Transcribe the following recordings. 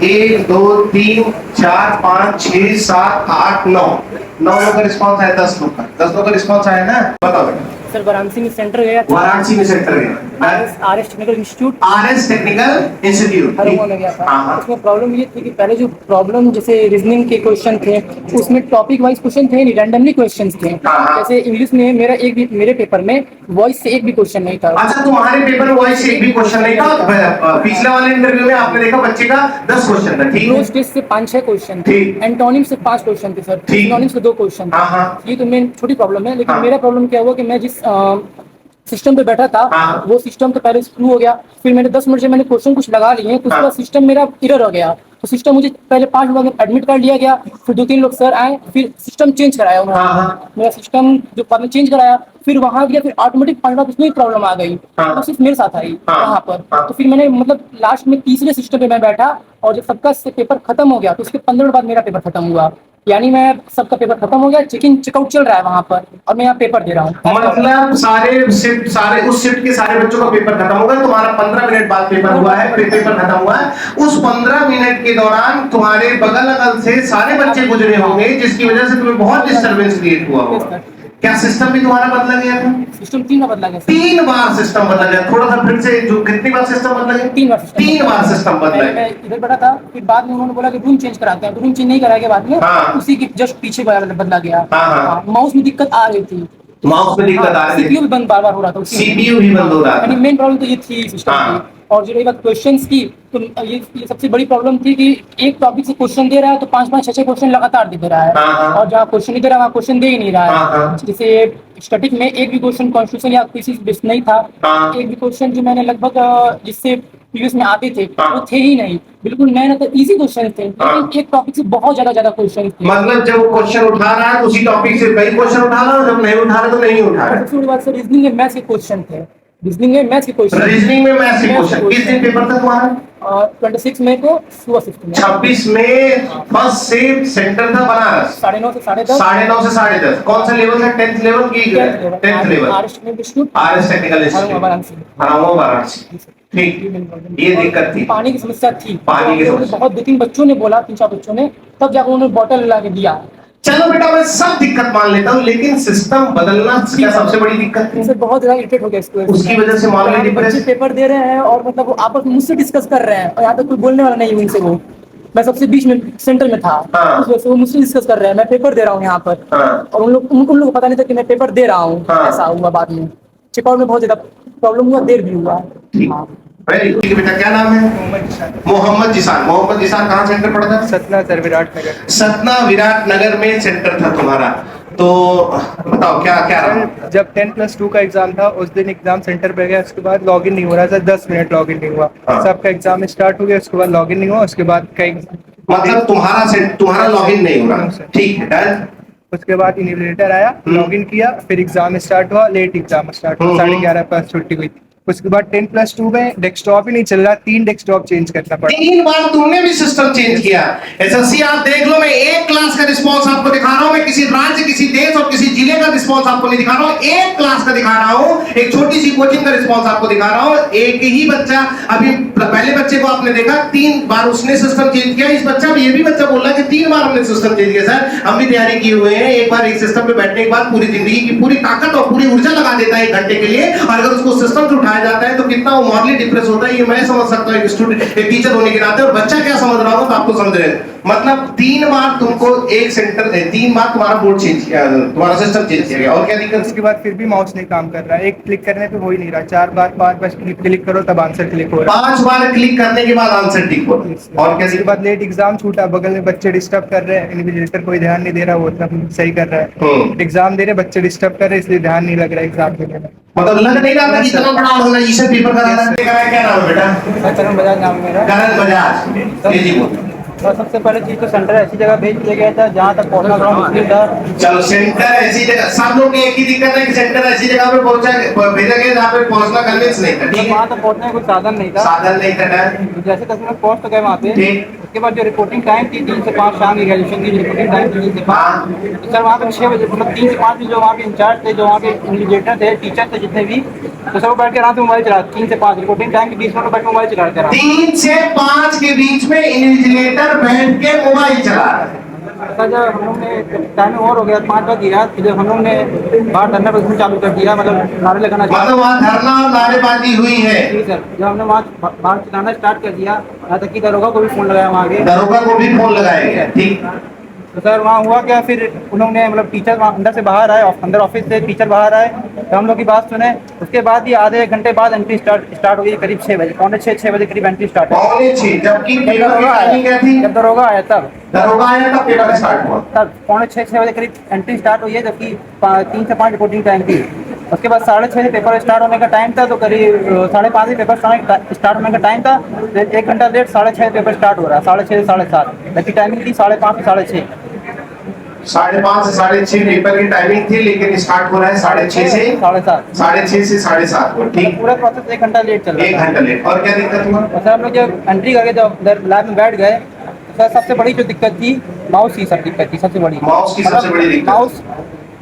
एक दो तीन चार पाँच छह सात आठ नौ, 9 लोग का रिस्पॉन्स आया, 10 लोग का, 10 लोग का रिस्पॉन्स आया ना। बताओ बेटा। सर वाराणसी में सेंटर गया था। वाराणसी में सेंटर गया, RS technical institute, RS technical institute हरोवा में गया था। हाँ। उसमें प्रॉब्लम ये थी कि पहले जो प्रॉब्लम जैसे रीजनिंग के क्वेश्चन थे उसमें टॉपिक वाइज क्वेश्चन थे नहीं, रैंडमली क्वेश्चन थे। हाँ। जैसे इंग्लिश में मेरा एक भी, मेरे पेपर में वॉइस से एक भी क्वेश्चन नहीं था। अच्छा, तुम्हारे पेपर में वॉइस से एक भी क्वेश्चन नहीं था। पिछले वाले इंटरव्यू में आपने देखा बच्चे का 10 क्वेश्चन था, ठीक है। क्लोज टेस्ट से 5-6 क्वेश्चन थे, एंटोनिम से 5 क्वेश्चन थे सर, सिनोनिम से 2 क्वेश्चन थे। हाँ, हाँ। ये तो मेन छोटी प्रॉब्लम है, लेकिन हाँ। मेरा प्रॉब्लम क्या हुआ कि मैं जिस सिस्टम पे बैठा था हाँ। वो सिस्टम तो पहले स्क्रू हो गया। फिर मैंने 10 मिनट से मैंने क्वेश्चन कुछ लगा लिए, तो उसके बाद सिस्टम मेरा एरर हो गया। तो सिस्टम मुझे पहले 5 लोग एडमिट कर लिया गया, फिर 2-3 लोग सर आए, फिर सिस्टम चेंज कराया उन्होंने। मेरा सिस्टम जो पहले चेंज कराया, फिर वहां गया, फिर ऑटोमेटिक 5 बार उसमें प्रॉब्लम आ गई। तो सिर्फ मेरे साथ आई वहां पर। तो फिर मैंने मतलब लास्ट में तीसरे सिस्टम पे मैं बैठा, और जब सबका पेपर खत्म हो गया तो उसके 15 मिनट बाद मेरा पेपर खत्म हुआ। यानी मैं सबका पेपर खत्म हो गया, चेक इन चेकआउट चल रहा है वहां पर, और मैं यहाँ पेपर दे रहा हूँ। मतलब सारे उस शिफ्ट के सारे बच्चों का पेपर खत्म होगा, तुम्हारा 15 मिनट बाद पेपर हुआ है, फिर पेपर खत्म हुआ है। उस 15 मिनट के दौरान तुम्हारे बगल अगल से सारे बच्चे गुजरे होंगे, जिसकी वजह से तुम्हें बहुत डिस्टर्बेंस क्रिएट हुआ होगा। क्या सिस्टम भी तुम्हारा बदला गया था? सिस्टम 3 बार बदला गया। 3 बार सिस्टम बदला गया। थोड़ा सा फिर से, जो कितनी बार सिस्टम बदला गया? 3 बार। 3 बार सिस्टम बदला मैं इधर बैठा था, फिर बाद में उन्होंने बोला कि रूम चेंज कराते हैं, रूम चेंज नहीं कराया गया बाद में। उसी के जस्ट पीछे बदला गया। माउस में दिक्कत आ रही थी, माउस में दिक्कत आ रही थी, सीपीयू भी बंद बार-बार हो रहा था, सीपीयू भी बंद हो रहा था। यानी मेन प्रॉब्लम तो ये थी सिस्टम की। और जो रही बात क्वेश्चंस की, तो ये सबसे बड़ी प्रॉब्लम थी कि एक टॉपिक से क्वेश्चन दे रहा है तो 5-5 6-6 क्वेश्चन लगातार दे रहा है, और जहाँ क्वेश्चन नहीं दे रहा वहाँ क्वेश्चन दे ही नहीं रहा है। जैसे स्टैटिक में एक भी क्वेश्चन कॉन्स्टिट्यूशन या किसी बेस्ड नहीं था। एक भी क्वेश्चन जो मैंने लगभग जिससे प्रीवियस में आते थे वो थे ही नहीं, बिल्कुल नए ना, तो इजी क्वेश्चन थे, लेकिन एक टॉपिक से बहुत ज्यादा क्वेश्चन थे। मतलब जब वो क्वेश्चन उठा रहा है तो उसी टॉपिक से कई क्वेश्चन उठा रहा है, जब नहीं उठा रहा तो नहीं उठा रहा। सबसे बड़ी बात सर, रीजनिंग में मैथ्स के क्वेश्चन थे। रीजनिंग में मैथ्स के क्वेश्चन किस दिन पेपर था तुम्हारा? 26 मई को सुबह शिफ्ट में। 26 में फर्स्ट शिफ्ट सेंटर था बनारस, 9:30 से 10:30। 9:30 से 10:30। कौन सा लेवल था? 10th लेवल की? 10th level. RS technical institute Varanasi. ठीक, ये दिक्कत थी, पानी की समस्या थी। पानी की समस्या बहुत 2-3 बच्चों ने बोला, 3-4 बच्चों ने, तब जाकर उन्होंने बॉटल ला के दिया। चलो बेटा, मैं सब दिक्कत मान लेता हूँ, लेकिन सिस्टम बदलना क्या सबसे बड़ी दिक्कत थी? सर बहुत ज्यादा इरिटेट हो गया इसको, उसकी वजह से मान लीजिए बच्चे पेपर दे रहे हैं और मतलब वो आपस में मुझसे डिस्कस कर रहे हैं, और यहाँ तक कोई बोलने वाला नहीं है उनसे। वो मैं सबसे बीच में सेंटर में था, उस वजह से वो मुझसे डिस्कस कर रहे हैं, मैं पेपर दे रहा हूँ यहाँ पर, और उन लोग को पता नहीं था कि मैं पेपर दे रहा हूँ। ऐसा हुआ बाद में, चेकआउट में बहुत ज्यादा प्रॉब्लम हुआ, देर भी हुआ। वेरी गुड बेटा, क्या नाम है? मोहम्मद जिसान। मोहम्मद जिसान कहाँ सेंटर पड़ा था? सतना सर, विराटनगर। सतना विराटनगर में सेंटर था तुम्हारा। तो बताओ क्या क्या रहा? जब 10+2 का एग्जाम था उस दिन एग्जाम सेंटर पे गया, उसके बाद लॉगिन नहीं हो रहा था, 10 मिनट लॉगिन नहीं हुआ। सबका एग्जाम स्टार्ट हो गया, उसके बाद लॉगिन नहीं हुआ, उसके बाद कई मतलब तुम्हारा लॉगिन नहीं हो रहा, ठीक है डन। उसके बाद इन्विजिलेटर आया, लॉगिन किया, फिर एग्जाम स्टार्ट हुआ, लेट एग्जाम स्टार्ट हुआ, 11:30 पास छुट्टी हुई। उसके बाद 10+2 में डेस्कटॉप ही नहीं चल रहा, 3 डेस्कटॉप चेंज करना पड़ा। 3 बार तुमने भी सिस्टम चेंज किया। एसएससी आप देख लो, मैं एक क्लास का रिस्पांस आपको दिखा रहा हूं, मैं किसी राज्य, किसी देश और किसी जिले का रिस्पांस आपको नहीं दिखा रहा हूं, एक क्लास का दिखा रहा हूं, एक छोटी सी कोचिंग का रिस्पांस आपको दिखा रहा हूं। एक ही बच्चा, अभी पहले बच्चे को आपने देखा 3 बार उसने सिस्टम चेंज किया। इस बच्चा भी, ये भी बच्चा बोल रहा है कि 3 बार हमने सिस्टम चेंज किया। सर हम भी तैयारी किए हुए हैं, एक बार एक सिस्टम पे बैठने के बाद पूरी जिंदगी की पूरी ताकत और पूरी ऊर्जा लगा देता है 1 घंटे के लिए, और अगर उसको सिस्टम से उठाया जाता है तो कितना वो मॉरली डिप्रेस होता है, ये मैं समझ सकता हूं एक स्टूडेंट, एक टीचर होने के नाते। और बच्चा क्या समझ रहा होगा तो आपको समझ रहे हैं। मतलब 3 बार तुमको एक सेंटर, 3 बार तुम्हारा बोर्ड चेंज किया, तुम्हारा सिस्टम चेंज किया गया। और क्या दिक्कत? उसके बाद फिर भी माउस नहीं काम कर रहा है, एक क्लिक करने पे हो ही नहीं रहा, 4 बार 5 बार क्लिक करो तब आंसर क्लिक हो रहा है। 5 बार क्लिक करने के बाद आंसर टिक हो रहा है। और क्या? उसके बाद लेट एग्जाम छूटा, बगल में बच्चे डिस्टर्ब कर रहे हैं, इन्विजिलेटर कोई ध्यान नहीं दे रहा, वो सब सही कर रहा है। एग्जाम दे रहे, बच्चे डिस्टर्ब कर रहे, इसलिए ध्यान नहीं लग रहा एग्जाम देने में। मतलब लग नहीं रहा था कि इतना बड़ा ऑर्गेनाइजेशन पेपर कराना है। क्या नाम है बेटा? करण बजाज नाम है मेरा। करण बजाज। जी बोल। और सबसे पहले चीज तो सेंटर ऐसी जगह भेज दिया गया था जहाँ तक पहुंचना थोड़ा मुश्किल था। चलो, सेंटर ऐसी जगह, सब लोग की एक ही दिक्कत है कि सेंटर ऐसी जगह पे भेजा गया जहाँ पे पहुंचना कन्विंस नहीं था। ठीक है, वहाँ तक पहुंचने का कोई साधन नहीं था। साधन नहीं था। जैसे तक मैं पहुंच तो गए वहाँ पे, उसके बाद जो रिपोर्टिंग टाइम थी 3 से 5 शाम की ग्रेजुएशन की रिपोर्टिंग टाइम थी 3 से 5, तो सर वहाँ पे 6 बजे मतलब 3 से 5 जो वहाँ पे इंचार्ज थे, जो वहाँ के इन्विजिलेटर थे, टीचर थे जितने भी, तो सब बैठ के आराम से मोबाइल चला 3 से 5 रिपोर्टिंग टाइम के 20 मिनट बैठ के मोबाइल चला रहे थे। 3 से 5 के बीच में इन्विजिलेटर बैठ के मोबाइल चला रहे हैं। सर जब हम लोग ने टाइम और हो गया 5 बज गया, तो जब हम लोग ने बाहर धरना प्रदर्शन चालू कर दिया, मतलब नारे लगाना मतलब वहाँ धरना और नारेबाजी हुई है। जी सर, जब हमने वहाँ बाहर चलाना स्टार्ट कर दिया, यहाँ तक कि दरोगा को भी फोन लगाया वहाँ आगे, दरोगा को भी फोन लगाया गया। ठीक, तो सर वहाँ हुआ क्या, फिर उन्होंने मतलब टीचर वहाँ अंदर से बाहर आए, अंदर ऑफिस से टीचर बाहर आए, तो हम लोग की बात सुने। उसके बाद ही आधे एक घंटे बाद एंट्री स्टार्ट हुई, करीब 6 बजे, पौने 6 बजे करीब एंट्री स्टार्ट हुई। पौने 6, जबकि पेपर की टाइमिंग क्या थी? जब दरोगा आया तब पेपर स्टार्ट हुआ, तब पौने 6 बजे करीब एंट्री स्टार्ट हुई है, जबकि 3 से 5 रिपोर्टिंग टाइम थी। उसके बाद 6:30 पेपर स्टार्ट होने का टाइम था, तो करीब 5:30 ही पेपर स्टार्ट होने का टाइम था। 1 घंटा लेट 6:30 पेपर स्टार्ट हो रहा है, 6:30 से 7:30, जबकि टाइमिंग थी 5:30 से 6:30। 5:30 से 6:30 पेपर की टाइमिंग थी, लेकिन स्टार्ट हो रहा है 6:30 से 7:30, 6:30 से 7:30। ठीक, पूरा प्रोसेस 1 घंटा लेट चल रहा 1 घंटा लेट। और क्या दिक्कत हुआ? है। सर हम लोग जब एंट्री करके जब लैब में बैठ गए, तो सर सबसे बड़ी जो दिक्कत थी माउस की, सर दिक्कत थी सबसे बड़ी, माउस की सबसे बड़ी दिक्कत। माउस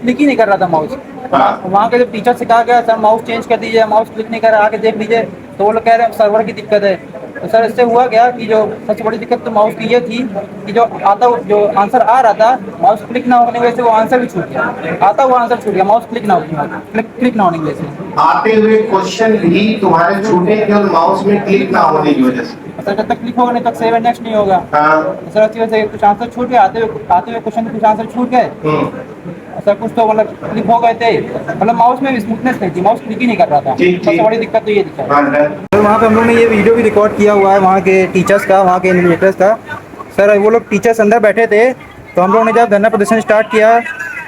क्लिक ही नहीं कर रहा था माउस। हाँ। वहाँ के जब टीचर से कहा गया सर माउस चेंज कर दीजिए, माउस क्लिक नहीं कर रहा, आके देख लीजिए, तो वो लोग कह रहे हैं सर्वर की दिक्कत है। तो सर इससे हुआ क्या कि जो सबसे बड़ी दिक्कत तो माउस की ये थी कि जो आंसर आ रहा था, माउस क्लिक ना होने की वजह से वो आंसर भी छूट गया, आता हुआ आंसर छूट गया, माउस क्लिक ना होने की वजह से। आते हुए क्वेश्चन भी तुम्हारे छूटे केवल माउस में क्लिक ना होने की वजह से। सर जब तक क्लिक होगा नहीं तक सेव एंड नेक्स्ट नहीं होगा। हाँ। सर अच्छी वजह से कुछ आंसर छूट गए, आते हुए क्वेश्चन कुछ आंसर छूट गए। सर कुछ तो मतलब क्लिक हो गए थे, मतलब माउस में स्मूथनेस नहीं थी, माउस क्लिक ही नहीं कर रहा था। सबसे बड़ी दिक्कत तो ये दिक्कत है। सर वहाँ पे हम लोग ने ये वीडियो भी रिकॉर्ड किया हुआ है वहाँ के टीचर्स का, वहाँ के इन्विजिलेटर्स का। सर वो लोग टीचर्स अंदर बैठे थे, तो हम लोग ने जब धरना प्रदर्शन स्टार्ट किया,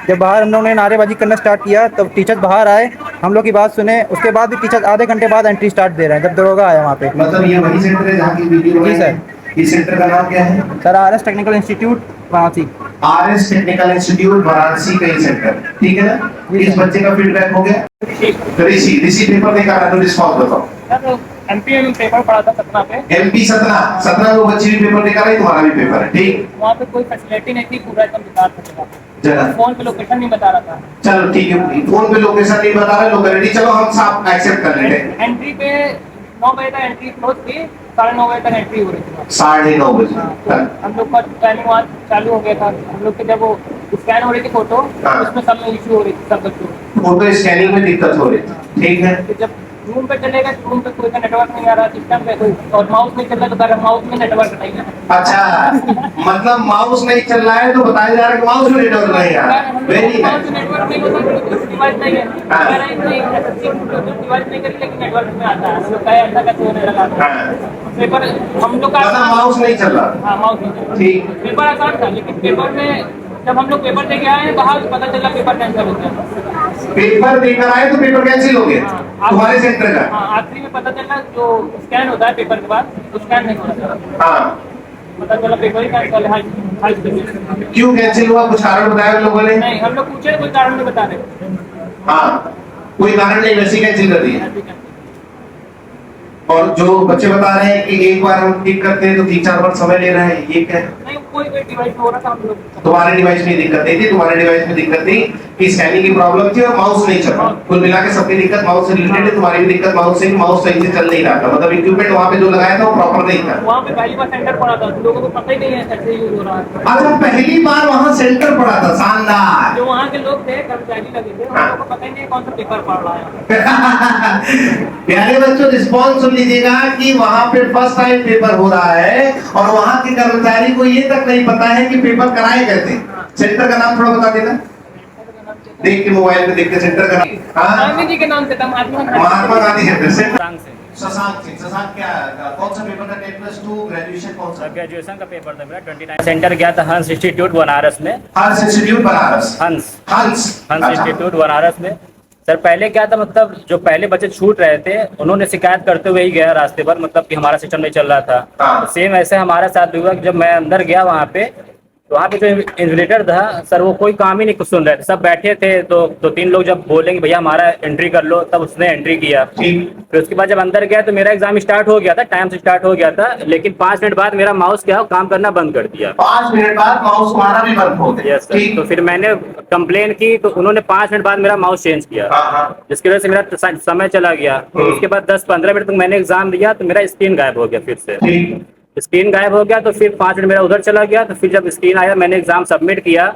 जब बाहर हम लोग ने नारेबाजी करना स्टार्ट किया, तब टीचर्स बाहर आए, हम लोग की बात सुने। उसके बाद भी टीचर्स आधे घंटे बाद एंट्री स्टार्ट दे रहे हैं, जब दरोगा आया वहाँ पे। मतलब ये वही सेंटर है जहाँ की वीडियो? जी सर। इस सेंटर का नाम क्या है? Sir RS technical institute Varanasi. RS technical institute Varanasi का ये सेंटर, ठीक है ना? इस बच्चे का फीडबैक हो गया? ऋषि पेपर देखा था तो रिस्पॉन्स बताओ। MP में पेपर पढ़ा था सतना पे। MP सतना वो बच्चे भी पेपर देखा रही, तुम्हारा भी पेपर है, ठीक? वहाँ पे कोई फैसिलिटी नहीं थी, पूरा एकदम बेकार था जगह। फोन पे लोकेशन नहीं बता रहा था। चलो ठीक है, फोन पे लोकेशन नहीं बता रहे, लोकेलिटी चलो हम साफ एक्सेप्ट कर लेते हैं। एंट्री पे 9 बजे तक एंट्री क्लोज थी, 9:30 बजे तक एंट्री हो रही थी। 9:30 बजे। तो हम लोग का टाइमिंग वहाँ चालू हो गया था। हम लोग के जब वो स्कैन हो रही थी फोटो, उसमें सब में इशू हो रही थी, सब बच्चों को फोटो स्कैनिंग में दिक्कत हो रही थी, ठीक है? तो जब रूम पे चलेगा, रूम पे कोई का नेटवर्क नहीं आ रहा, सिस्टम पे कोई, और माउस नहीं चल रहा तो कह माउस में नेटवर्क नहीं है। अच्छा, मतलब माउस नहीं चल रहा है तो बताया जा रहा है कि माउस में नेटवर्क नहीं आ रहा है। वेरी माउस में नेटवर्क नहीं होता, डिवाइस नहीं है, कह रहे हैं नहीं डिवाइस नहीं करी लेकिन नेटवर्क में आता है। हम लोग कहे ऐसा कैसे होने लगा? पेपर हम लोग का मतलब माउस नहीं चल रहा। हाँ, माउस नहीं चल रहा। ठीक। पेपर आसान था, लेकिन पेपर में जब हम लोग पेपर देके आए हैं बाहर, पता चला पेपर कैंसिल हो गया। पेपर देकर आए तो पेपर कैंसिल हो गया तुम्हारे सेंटर का? हाँ, आखिरी में पता चला जो स्कैन होता है पेपर के बाद, तो स्कैन नहीं हो रहा। हाँ, पता चला पेपर ही कैंसिल है। क्यों कैंसिल हुआ? कुछ कारण बताया लोगों ने? नहीं, हम लोग पूछे कोई कारण नहीं बता रहे। हाँ, कोई कारण नहीं, वैसे कैंसिल कर दिया। और जो बच्चे बता रहे हैं कि एक बार हम ठीक करते हैं तो 3-4 बार समय ले रहे हैं, ये क्या है? नहीं, कोई डिवाइस हो रहा था हम लोग। तुम्हारे डिवाइस में दिक्कत नहीं थी, तुम्हारे डिवाइस में दिक्कत थी कि स्कैनिंग की प्रॉब्लम थी और माउस नहीं चल रहा। कुल मिला के सबकी दिक्कत माउस से रिलेटेड है, तुम्हारी भी दिक्कत माउस से, माउस सही से चल नहीं रहा था, मतलब इक्विपमेंट वहाँ पे जो लगाया था वो प्रॉपर नहीं था। वहाँ पे पहली बार सेंटर पड़ा था, लोगों को पता ही नहीं है कैसे यूज हो रहा है। अच्छा, पहली बार वहाँ सेंटर पड़ा था, शानदार। जो वहाँ के लोग थे, कर्मचारी लगे थे, उन लोगों को पता ही नहीं कौन सा पेपर पढ़ रहा है। प्यारे बच्चों, रिस्पॉन्स सुन लीजिएगा कि वहाँ पे फर्स्ट टाइम पेपर हो रहा है और वहाँ के कर्मचारी को ये तक नहीं पता है कि पेपर कराए कैसे। सेंटर का नाम थोड़ा बता देना, देख के मोबाइल पे देख के सेंटर का नाम। हाँ, गांधी जी के नाम से था, महात्मा गांधी सेंटर। शशांक सिंह, शशांक क्या कौन सा पेपर था? 10+2 ग्रेजुएशन कौन सा? ग्रेजुएशन का पेपर था मेरा 29। सेंटर गया था हंस इंस्टीट्यूट बनारस में। हंस इंस्टीट्यूट बनारस। हंस इंस्टीट्यूट बनारस में। सर पहले क्या था, मतलब जो पहले बच्चे छूट रहे थे उन्होंने शिकायत करते हुए ही गया रास्ते पर, मतलब कि हमारा सिस्टम नहीं चल रहा था। सेम ऐसे हमारे साथ हुआ कि जब मैं अंदर गया वहाँ पे, तो वहाँ पे जो इन्विजिलेटर था सर, वो कोई काम ही नहीं कुछ सुन रहे थे, सब बैठे थे। तो 2-3 लोग जब बोलेंगे भैया हमारा एंट्री कर लो, तब उसने एंट्री किया। फिर उसके बाद जब अंदर गया तो मेरा एग्जाम स्टार्ट हो गया था, टाइम से स्टार्ट हो गया था, लेकिन 5 मिनट बाद मेरा माउस क्या हो काम करना बंद कर दिया। 5 मिनट बाद माउस तुम्हारा भी बंद हो गया। Yes sir. तो फिर मैंने कंप्लेन की तो उन्होंने 5 मिनट बाद मेरा माउस चेंज किया, जिसकी वजह से मेरा समय चला गया। तो उसके बाद 10-15 मिनट तक मैंने एग्जाम दिया तो मेरा स्क्रीन गायब हो गया। फिर से स्क्रीन गायब हो गया तो फिर 5 मिनट मेरा उधर चला गया। तो फिर जब स्क्रीन आया मैंने एग्जाम सबमिट किया।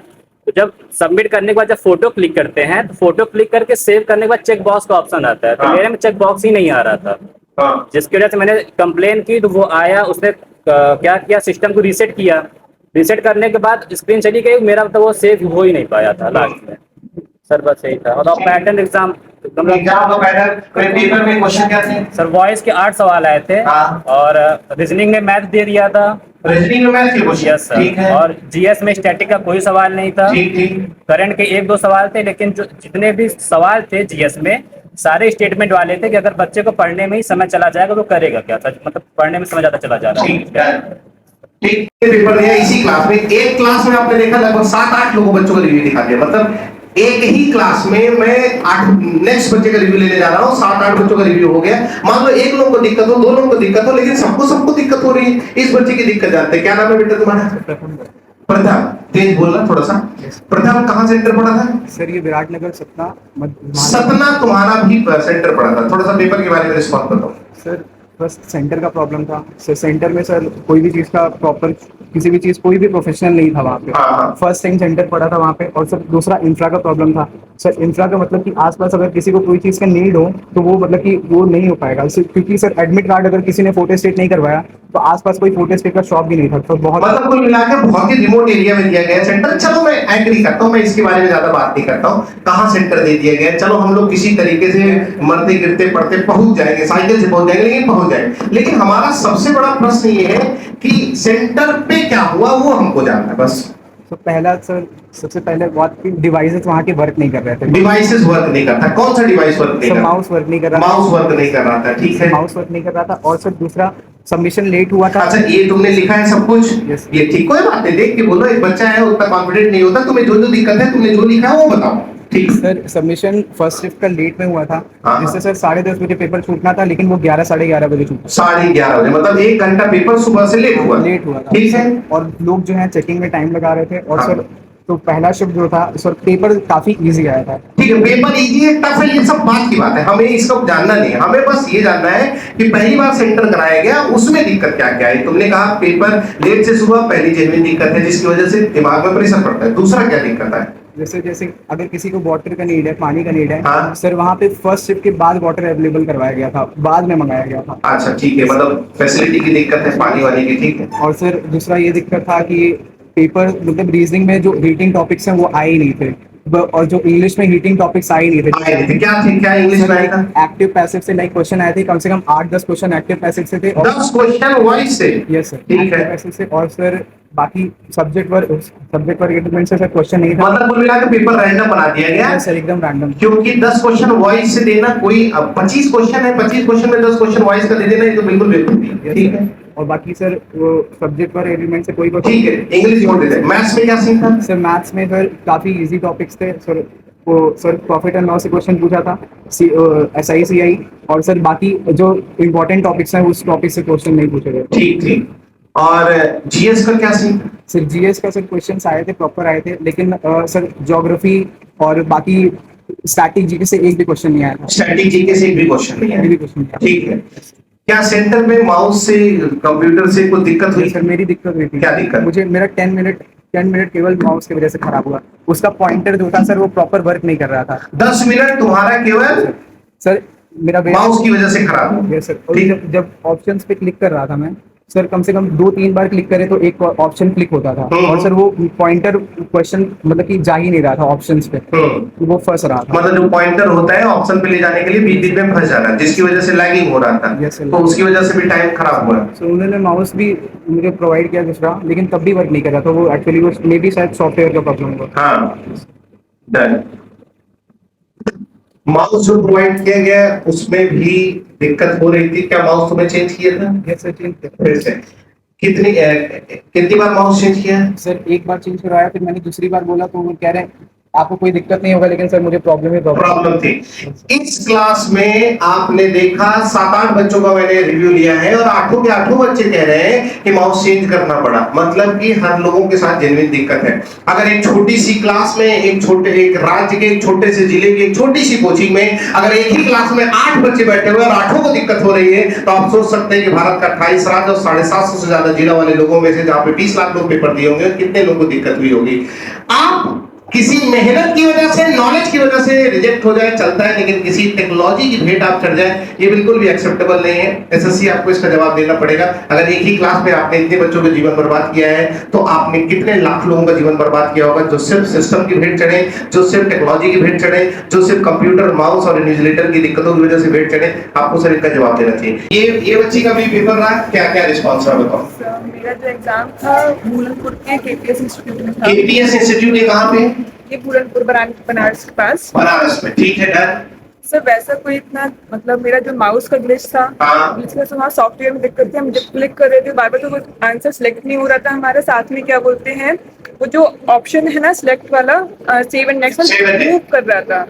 तो जब सबमिट करने के बाद जब फोटो क्लिक करते हैं तो फोटो क्लिक करके सेव करने के बाद चेक बॉक्स का ऑप्शन आता है, तो मेरे में चेक बॉक्स ही नहीं आ रहा था, जिसकी वजह से मैंने कंप्लेन की। तो वो आया, उसने क्या किया, सिस्टम को रीसेट किया। रीसेट करने के बाद स्क्रीन चली गई, मेरा तो वो सेव हो ही नहीं पाया था लास्ट में सर। बस यही था। और पैटर्न एग्जाम एग्जाम का पैटर्न पेपर में क्वेश्चन क्या थे सर? वॉइस के 8 सवाल आए थे और रीजनिंग में मैथ दे दिया था। रीजनिंग में मैथ के क्वेश्चन? Yes sir. और जीएस में स्टैटिक का कोई सवाल नहीं था। करंट के 1-2 सवाल थे, लेकिन जो जितने भी सवाल थे जीएस में सारे स्टेटमेंट वाले थे कि अगर बच्चे को पढ़ने में ही समय चला जाएगा तो करेगा क्या, सर मतलब पढ़ने में समय ज्यादा चला जा रहा है। ठीक, पेपर दिया इसी क्लास में। एक क्लास में आपने देखा लगभग 7-8 लोगों बच्चों का रिव्यू दिखा दिया। मतलब एक ही क्लास में मैं 8 नेक्स्ट बच्चे का रिव्यू लेने जा रहा हूँ, 7-8 बच्चों का रिव्यू हो गया। मान लो एक लोग को दिक्कत हो, 2 लोगों को दिक्कत हो, लेकिन सबको दिक्कत हो रही है। इस बच्चे की दिक्कत जानते हैं। क्या नाम है बेटा तुम्हारा? प्रथम। तेज बोलना थोड़ा सा। प्रथम कहाँ सेंटर पड़ा था सर? ये विराटनगर सतना। सतना तुम्हारा भी सेंटर पड़ा था। थोड़ा सा पेपर के बारे में रिस्पॉन्स बताओ सर। बस सेंटर का प्रॉब्लम था सर। सेंटर में सर कोई भी चीज़ का प्रॉपर, किसी भी चीज़ कोई भी प्रोफेशनल नहीं था वहाँ पे। फर्स्ट टाइम सेंटर पड़ा था वहाँ पे। और सर दूसरा इंफ्रा का प्रॉब्लम था सर। इंफ्रा का मतलब कि आसपास अगर किसी को कोई चीज़ का नीड हो तो वो मतलब कि वो नहीं हो पाएगा, क्योंकि सर एडमिट कार्ड अगर किसी ने फोटो स्टेट नहीं करवाया तो आसपास कोई फोटो स्टेट का शॉप भी नहीं था। तो बहुत मतलब कुल मिलाकर बहुत ही रिमोट एरिया में दिया गया सेंटर। चलो मैं एग्री करता हूँ, मैं इसके बारे में ज्यादा बात नहीं करता हूँ कहाँ सेंटर दे दिया गया। चलो हम लोग किसी तरीके से मरते गिरते पड़ते पहुंच जाएंगे, साइकिल से पहुंच जाएंगे, लेकिन पहुंच जाएंगे। लेकिन हमारा सबसे बड़ा प्रश्न ये है कि सेंटर पे क्या हुआ वो हमको जानना है बस। तो पहला सर, सबसे पहले बात की डिवाइसेस वहाँ के वर्क नहीं कर रहे थे। डिवाइसेस वर्क नहीं करता? कौन सा डिवाइस वर्क नहीं कर रहा? माउस वर्क नहीं कर रहा था। माउस वर्क नहीं कर रहा था, ठीक है। माउस वर्क नहीं कर रहा था। और सर दूसरा सबमिशन लेट हुआ था। अच्छा, ये तुमने लिखा है सब कुछ? ये ठीक, कोई बात नहीं। देख के बोलो, एक बच्चा है उतना कॉन्फिडेंट नहीं होता। तुम्हें जो दिक्कत है, तुमने जो लिखा है वो बताओ। ठीक सर, सबमिशन फर्स्ट शिफ्ट का लेट में हुआ था, जिससे सर 10:30 बजे पेपर छूटना था, लेकिन वो 11 साढ़े 11 बजे छूटा। 11:30 बजे, मतलब 1 घंटा पेपर सुबह से लेट हुआ था। ठीक है। और लोग जो है चेकिंग में टाइम लगा रहे थे। और सर तो पहला शिफ्ट जो था सर, पेपर काफी इजी आया था। ठीक है, पेपर इजी है टफ है ये सब बात की बात है, हमें इसका जानना नहीं है। हमें बस ये जानना है कि पहली बार सेंटर कराया गया उसमें दिक्कत क्या क्या है। तुमने कहा पेपर लेट से सुबह, पहली जेन्युइन दिक्कत है जिसकी वजह से दिमाग में प्रेशर पड़ता है। दूसरा क्या दिक्कत है? जैसे अगर किसी को वाटर का नीड है, पानी का नीड है, सर वहाँ पे फर्स्ट शिफ्ट के बाद वाटर अवेलेबल करवाया गया था, बाद में मंगाया गया था। अच्छा ठीक है, मतलब फैसिलिटी की दिक्कत है पानी वाली की, ठीक है। और सर दूसरा ये दिक्कत था कि पेपर मतलब रीजनिंग में जो हीटिंग टॉपिक्स हैं वो आए ही नहीं थे, और जो इंग्लिश में हीटिंग टॉपिक्स आए नहीं थे। क्या थे? क्या इंग्लिश में आया था? एक्टिव पैसिव से लाइक क्वेश्चन आए थे, कम से कम 8-10 क्वेश्चन एक्टिव पैसिव से थे। 10 क्वेश्चन वॉइस से? यस सर, ठीक है। पैसिव से। और सर बाकी सब्जेक्ट वर्क एलिमेंट से सर क्वेश्चन नहीं था। मतलब कुल मिलाकर पेपर रैंडम बना दिया गया है सर, एकदम रैंडम। क्योंकि 10 क्वेश्चन वॉइस से देना, कोई 25 क्वेश्चन है, 25 क्वेश्चन में 10 क्वेश्चन वॉइस का दे देना, ये तो बिल्कुल बेवकूफी है। ठीक है। और बाकी सर वो सब्जेक्ट वर्क एलिमेंट से कोई ठीक है, इंग्लिश छोड़ देते हैं। मैथ्स में क्या सीखा? सर मैथ्स में सर काफी इजी टॉपिक्स थे सर। वो सर प्रॉफिट एंड लॉस से क्वेश्चन पूछा था, SI CI। और सर बाकी जो इम्पोर्टेंट टॉपिक्स हैं उस टॉपिक से क्वेश्चन नहीं पूछे गए। ठीक ठीक। और जीएस का क्या सीखा? सर जीएस का सर क्वेश्चंस आए थे, प्रॉपर आए थे, लेकिन सर ज्योग्राफी और बाकी स्टैटिक जीके से एक भी क्वेश्चन नहीं आया था। स्टैटिक जीके से एक भी क्वेश्चन नहीं आया। ठीक है। क्या सेंटर में माउस से, कंप्यूटर से कोई दिक्कत हुई? सर मेरी दिक्कत हुई थी। क्या दिक्कत? मुझे मेरा 10 मिनट केवल माउस की वजह से खराब हुआ। उसका पॉइंटर जो था सर वो प्रॉपर वर्क नहीं कर रहा था। 10 मिनट तुम्हारा केवल सर मेरा माउस की वजह से खराब हो गया सर। जब ऑप्शंस पे क्लिक कर रहा था मैं सर, कम से कम 2-3 बार क्लिक करे तो एक ऑप्शन क्लिक होता था। और सर वो पॉइंटर क्वेश्चन मतलब कि जा ही नहीं रहा था ऑप्शंस पे, तो वो फंस रहा था। मतलब जो पॉइंटर होता है ऑप्शन पे ले जाने के लिए बीच में फंस जाना, जिसकी वजह से लैगिंग हो रहा था। तो उसकी वजह से भी टाइम खराब हुआ। सो उन्होंने माउस भी मुझे प्रोवाइड किया दूसरा, लेकिन तब भी वर्क नहीं कर रहा था वो। एक्चुअली वो मे बी शायद सॉफ्टवेयर का प्रॉब्लम हुआ। हाँ डन। माउस जो प्रोवाइड किया गया उसमें भी दिक्कत हो रही थी। क्या माउस तुम्हें चेंज किया था? यस सर, चेंज फिर से कितनी बार माउस चेंज किया? सर एक बार चेंज करवाया, फिर मैंने दूसरी बार बोला तो वो कह रहे हैं आपको कोई दिक्कत नहीं होगा, लेकिन सर मुझे प्रॉब्लम थी। इस क्लास में आपने देखा 7-8 बच्चों का मैंने रिव्यू लिया है और 8 के 8 बच्चे कह रहे हैं कि माउस चेंज करना पड़ा। मतलब कि हर लोगों के साथ जेन्युइन दिक्कत है। अगर एक छोटी सी क्लास में एक राज्य के एक छोटे से जिले की एक छोटी सी कोचिंग में अगर एक ही क्लास में 8 बच्चे बैठे हुए और 8 को दिक्कत हो रही है, तो आप सोच सकते हैं कि भारत का 28 राज्य और 750 से ज्यादा जिला वाले लोगों में से जहां पे 20 लाख लोग पेपर दिए होंगे, कितने लोगों को दिक्कत हुई होगी। आप किसी मेहनत की वजह से, नॉलेज की वजह से रिजेक्ट हो जाए चलता है, लेकिन किसी टेक्नोलॉजी की भेंट आप चढ़ जाए, ये बिल्कुल भी एक्सेप्टेबल नहीं है। एसएससी आपको इसका जवाब देना पड़ेगा। अगर एक ही क्लास में आपने इतने बच्चों का जीवन बर्बाद किया है, तो आपने कितने लाख लोगों का जीवन बर्बाद किया होगा, जो सिर्फ सिस्टम की भेंट चढ़े, जो सिर्फ टेक्नोलॉजी की भेंट चढ़े, जो सिर्फ कंप्यूटर, माउस और इन्विजिलेटर की दिक्कतों की वजह से भेंट चढ़े। आपको सर इनका जवाब देना चाहिए। ये बच्ची का भी पेपर रहा, क्या रिस्पॉन्स रहा बताओ। मेरा जो एग्जाम था भूलनपुर के केपीएस इंस्टीट्यूट में था। केपीएस इंस्टीट्यूट ये कहाँ पे? ये भूलनपुर बनारस के पास। बनारस में, ठीक है डन। सर वैसा कोई इतना मतलब मेरा जो माउस का ग्लिच था, ग्लिच का वहाँ सॉफ्टवेयर में दिक्कत थी। हम जब क्लिक कर रहे थे बार बार, तो वो आंसर सिलेक्ट नहीं हो रहा था। हमारे साथ में क्या बोलते हैं, वो जो ऑप्शन है ना सिलेक्ट वाला, सेव एंड नेक्स्ट मूव कर रहा था।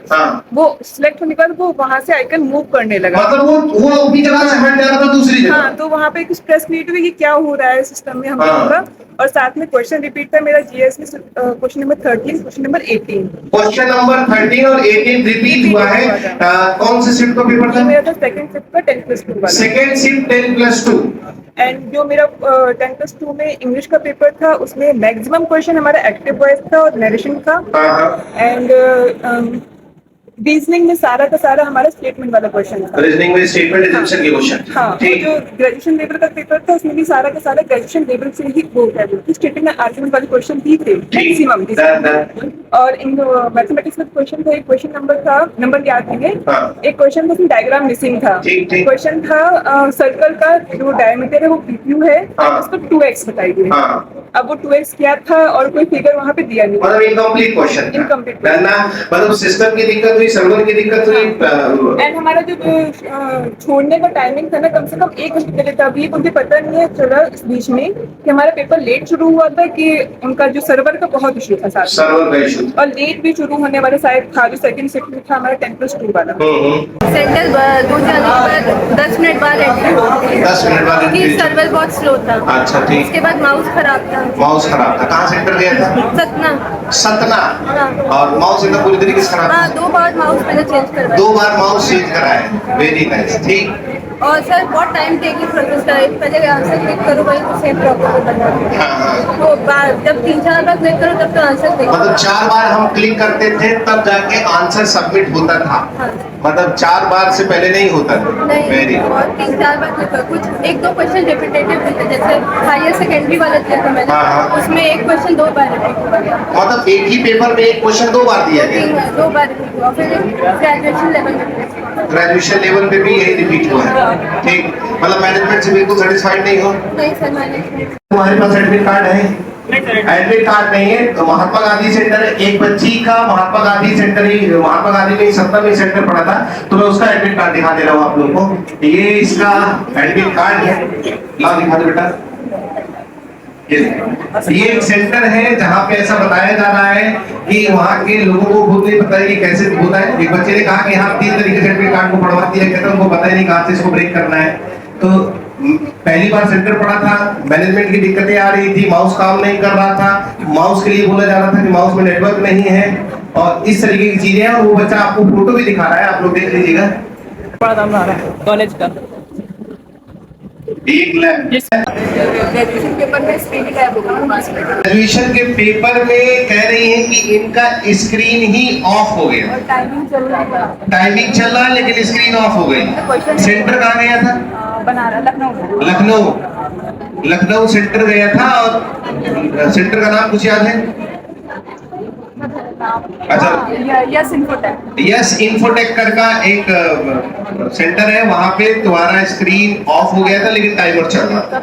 वो सिलेक्ट होने के बाद वो वहां से आइकन मूव करने लगा, मतलब वो अपनी जगह से हट जा रहा था दूसरी जगह। हाँ, तो वहाँ पे एक स्ट्रेस क्रिएट हुई कि क्या हो रहा है सिस्टम में हम लोगों का। और साथ में क्वेश्चन रिपीट था मेरा जीएस में, question number 13, question number 18। Question number 13 और 18 रिपीट हुआ है। कौन से शिफ्ट का पेपर था? मेरा था सेकंड शिफ्ट का 10+2 वाला। Second shift 10+2। एंड जो मेरा 10+2 में इंग्लिश का पेपर था, उसमें मैक्सिमम क्वेश्चन हमारा एक्टिव वॉइस था और नरेशन था। एंड रीजनिंग में सारा का सारा हमारा स्टेटमेंट वाला क्वेश्चन था। रीजनिंग में स्टेटमेंट एग्जीक्यूशन के क्वेश्चन। हाँ, जो ग्रेजुएशन लेवल का पेपर था उसमें भी सारा का सारा ग्रेजुएशन लेवल से ही वो है, स्टेटमेंट में आर्गुमेंट वाले क्वेश्चन भी थे मैक्सिमम। और इन मैथमेटिक्स में क्वेश्चन था, एक क्वेश्चन नंबर याद नहीं है, एक क्वेश्चन था उसमें डायग्राम मिसिंग था। क्वेश्चन था सर्कल का जो डायमीटर है वो PQ है, उसको 2x बताइए। अब वो 2x क्या था और कोई फिगर वहाँ पे दिया नहीं, मतलब इनकम्प्लीट क्वेश्चन, इनकम्प्लीट मतलब सिस्टम की दिक्कत हुई, सर्वर की दिक्कत हुई। एंड हमारा जो छोड़ने का टाइमिंग था ना, कम से कम 1 घंटे पहले था। अभी मुझे पता नहीं है चला इस बीच में कि हमारा पेपर लेट शुरू हुआ था कि उनका जो सर्वर का बहुत इशू था साथ, सर्वर का इशू, और लेट भी शुरू होने वाले शायद था। जो सेकंड शिफ्ट में था हमारा 10+2 वाला। सेंटर 2 जाने के बाद 10 मिनट बाद एंट्री हो गई, 10 मिनट बाद क्योंकि सर्वर बहुत स्लो था। अच्छा, ठीक। उसके बाद माउस खराब था। माउस खराब था। कहाँ सेंटर गया था? सतना। और माउस एकदम पूरी तरीके से खराब था। 2 बार माउस मैंने चेंज करवाया। 2 बार माउस चेंज कराया। वेरी नाइस, ठीक। और सर बहुत टाइम टेकिंग प्रोसेस था। पहले आंसर क्लिक करो वही तो सेम प्रॉब्लम बन जाती है। तो जब 3-4 बार क्लिक करो तब तो आंसर क्लिक, मतलब 4 बार हम क्लिक करते थे तब जाके आंसर सबमिट होता था। मतलब 4 बार से पहले नहीं होता था। Very good. और 3-4 बार क्लिक करो। कुछ 1-2 क्वेश्चन रिपीटेटिव थे, जैसे हायर सेकेंडरी वाला दिया था मैंने, उसमें एक क्वेश्चन 2 बार रिपीट हुआ गया। मतलब एक ही पेपर में एक क्वेश्चन 2 बार दिया गया? 2 बार रिपीट हुआ। फिर ग्रेजुएशन लेवल पे भी यही रिपीट हुआ है, ठीक। मतलब मैनेजमेंट से बिल्कुल सेटिस्फाइड नहीं हो? नहीं सर, मैनेजमेंट। तुम्हारे पास एडमिट कार्ड है? एडमिट कार्ड नहीं है तो महात्मा गांधी सेंटर, एक बच्ची का महात्मा गांधी सेंटर ही, महात्मा गांधी में 70 में सेंटर पड़ा था, तो मैं उसका एडमिट कार्ड दिखा दे रहा हूँ आप लोगों को। ये इसका एडमिट कार्ड है, लाओ दिखा दो बेटा। ये एक सेंटर है जहाँ पे ऐसा बताया जा रहा है कि वहाँ के लोगों को खुद नहीं पता है कि कैसे होता है। एक बच्चे ने कहा कि यहाँ 3 तरीके से एडमिट कार्ड को पढ़वा दिया, कहता उनको पता ही नहीं कहाँ से इसको ब्रेक करना है। तो पहली बार सेंटर पड़ा था, मैनेजमेंट की दिक्कतें आ रही थी, माउस काम नहीं कर रहा था, माउस के लिए बोला जा रहा था कि माउस में नेटवर्क नहीं है और इस तरीके की चीजें हैं। और वो बच्चा आपको फोटो भी दिखा रहा है, आप लोग देख लीजिएगा। बड़ा दाम आ रहा है कॉलेज का। ग्रेजुएशन पेपर में स्क्रीन गायब हो गई। ग्रेजुएशन के पेपर में कह रही हैं कि इनका स्क्रीन ही ऑफ हो गया। टाइमिंग चल रहा था, टाइमिंग चल रहा है लेकिन स्क्रीन ऑफ हो गई। सेंटर कहाँ गया था? लखनऊ सेंटर गया था। और सेंटर का नाम कुछ याद है? अच्छा, यस इन्फोटेक। यस इन्फोटेक कर का एक सेंटर है, वहां पे तुम्हारा स्क्रीन ऑफ हो गया था लेकिन टाइमर चल रहा था।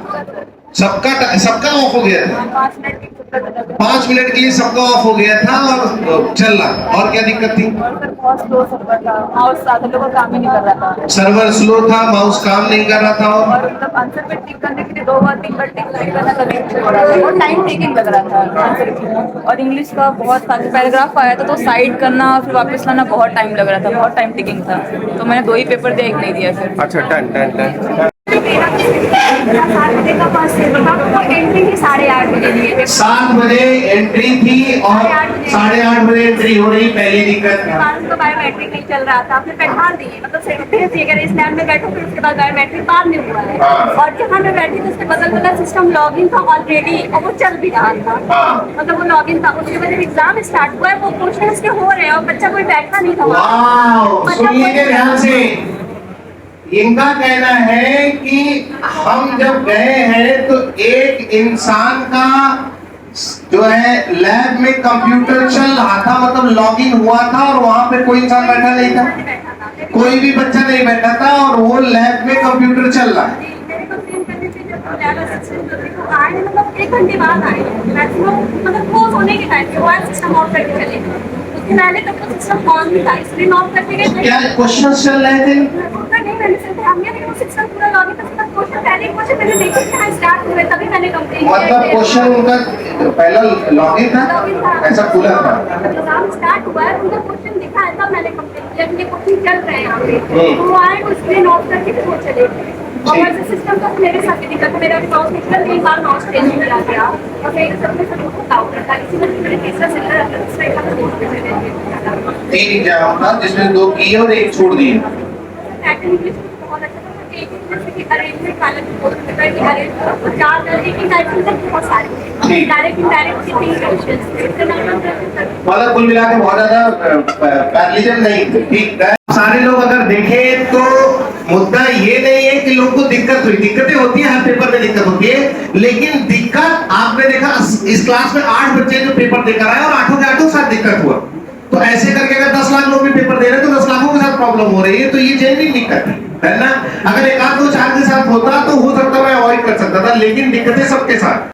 सबका ऑफ हो गया था। दिक्कत 5 मिनट के लिए सबका ऑफ हो गया था और चल रहा। और क्या दिक्कत थी? और सर बहुत स्लो सर्वर था, माउस आधे लोगों का काम ही नहीं कर रहा था सर्वर स्लो था, माउस काम नहीं कर रहा था और मतलब आंसर पे टिक करने के लिए 2 बार 3 बार टिक करना कनेक्ट हो रहा था और टाइम टेकिंग लग रहा था आंसर की। और इंग्लिश का बहुत पैराग्राफ आया था तो साइड करना फिर वापस लाना बहुत टाइम लग रहा था, बहुत टाइम टेकिंग था, तो मैंने 2 ही पेपर दिया, एक नहीं दिया फिर। अच्छा, डन डन डन। 8:30 बजे लिए 7 बजे एंट्री थी और 8:30 बजे एंट्री हो रही। पहली दिक्कत तो बायोमेट्रिक नहीं चल रहा था, आपने बैठा दिए मतलब सेक्रेटरी स्टैंड में बैठो, फिर उसके बाद बायोमेट्रिक बाद में हुआ है और जहाँ मैं बैठी थी उसके बगल वाला सिस्टम लॉगिन था ऑलरेडी और वो चल भी रहा था, मतलब वो लॉगिन था। उसके बाद एग्जाम स्टार्ट हुआ है, वो क्वेश्चन उसके हो रहे हैं और बच्चा कोई बैठा नहीं था। वाह, सुनिए ध्यान से। इनका कहना है कि हम जब गए हैं तो एक इंसान का जो है लैब में कंप्यूटर चल रहा था, मतलब लॉगिन हुआ था और वहां पे कोई इंसान बैठा नहीं था, कोई भी बच्चा नहीं बैठा था और वो लैब में कंप्यूटर चल रहा है। मतलब 1 घंटे बाद आए मैक्सिमम, मतलब क्लोज होने के टाइम पे सिस्टम ऑफ करके चले गए, उसके पहले तक तो सिस्टम ऑन भी था, इसलिए ऑफ करके गए। क्या क्वेश्चन चल रहे थे? नहीं, मैंने सिर्फ ध्यान दिया कि वो सिस्टम पूरा लॉगिन था, क्वेश्चन पहले क्वेश्चन मैंने देखा कि स्टार्ट हुए तभी मैंने कंप्लीट किया। मतलब क्वेश्चन उनका पहला लॉगिन था, ऐसा खुला था। एग्जाम स्टार्ट हुआ है, उनका क्वेश्चन दिखा है तब मैंने कंप्लीट किया, क्योंकि क्वेश्चन चल रहे हैं यहाँ पे, तो वो आए स्क्रीन ऑफ करके फिर वो चले गए। और वैसे सिस्टम का मेरे साथ भी दिक्कत, मेरा माउस निकल 3 बार माउस चेंज किया गया और मेरे सब में सब डाउट था, इसी वजह से मेरे तीसरा सिलेंडर आता है, दूसरा एक हाथ 3 एग्जाम था जिसमें 2 किए और 1 छोड़ दिए। बहुत अच्छा था, एक जैसे कि अरेंजमेंट वाला बहुत सारे डायरेक्ट इनडायरेक्ट 3 क्वेश्चंस, मतलब कुल मिला के बहुत ज्यादा पैरलिज्म नहीं थी। ठीक है, सारे लोग अगर देखें तो मुद्दा ये नहीं है कि लोगों को दिक्कत हुई, दिक्कतें होती है, हर पेपर में दिक्कत होती है, लेकिन दिक्कत आपने देखा इस क्लास में 8 बच्चे जो पेपर देकर आए और 8 के 8 साथ दिक्कत हुआ, तो ऐसे करके अगर 10 लाख लोग भी पेपर दे रहे हैं तो 10 लाखों के साथ प्रॉब्लम हो रही है, तो ये जेन्युइन दिक्कत है ना। अगर 1 आध 2 4 के साथ होता तो हो सकता मैं अवॉइड कर सकता था, लेकिन दिक्कतें सबके साथ।